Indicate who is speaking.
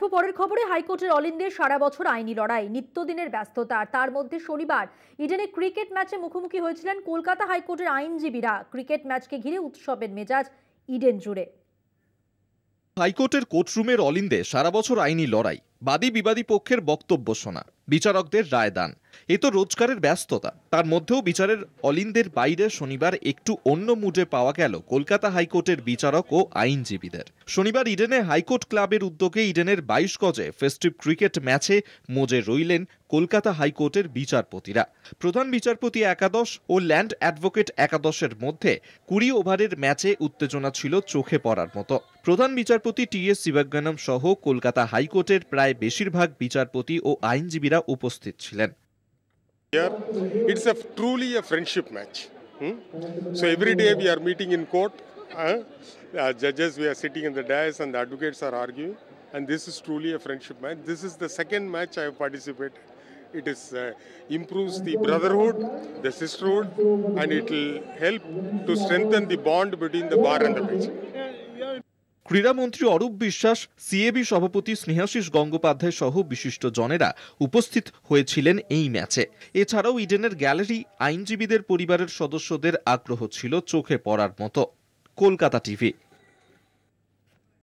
Speaker 1: আসবো পরের খবরে। হাইকোর্টের অলিন্দের সারা বছর আইনি লড়াই, নিত্যদিনের ব্যস্ততা। তার মধ্যে শনিবার ইডেনে ক্রিকেট ম্যাচে মুখোমুখি হয়েছিলেন কলকাতা হাইকোর্টের আইনজীবীরা। ক্রিকেট ম্যাচকে ঘিরে উৎসবের মেজাজ ইডেন জুড়ে।
Speaker 2: হাইকোর্টের কোর্টরুমের অলিন্দে সারা বছর আইনি লড়াই, বাদী বিবাদী পক্ষের বক্তব্য শোনা, বিচারকদের রায়দান। এ তো রোজগারের ব্যস্ততা। তার মধ্যেও বিচারের অলিন্দের বাইরে শনিবার একটু অন্য মুডে পাওয়া গেল কলকাতা হাইকোর্টের বিচারক ও আইনজীবীদের। শনিবার ইডেনে হাইকোর্ট ক্লাবের উদ্যোগে ইডেনের 22 গজে ফেস্টিভ ক্রিকেট ম্যাচে মজে রইলেন কলকাতা হাইকোর্টের বিচারপতিরা। প্রধান বিচারপতি একাদশ ও ল্যান্ড অ্যাডভোকেট একাদশের মধ্যে 20 ওভারের ম্যাচে উত্তেজনা ছিল চোখে পড়ার মতো। প্রধান বিচারপতি টি.এস. শিবজ্ঞানম সহ কলকাতা হাইকোর্টের প্রায় বেশিরভাগ বিচারপতি ও আইনজীবীরা উপস্থিত ছিলেন।
Speaker 3: Here, it's truly a friendship match. So every day we are meeting in court. Judges, we are sitting in the dais and the advocates are arguing. And this is truly a friendship match. This is the second match I have participated. It is improves the brotherhood, the sisterhood, and it will help to strengthen the bond between the bar and the bench.
Speaker 2: ক্রীড়ামন্ত্রী Arup Biswas, CAB সভাপতি স্নেহাশিস গঙ্গোপাধ্যায় সহ বিশিষ্ট জনেরা উপস্থিত হয়েছিলেন এই ম্যাচে। এছাড়াও ইডেনের gallery আইনজীবীদের পরিবারের সদস্যদের আগ্রহ ছিল চোখে পড়ার মতো। কলকাতা টিভি।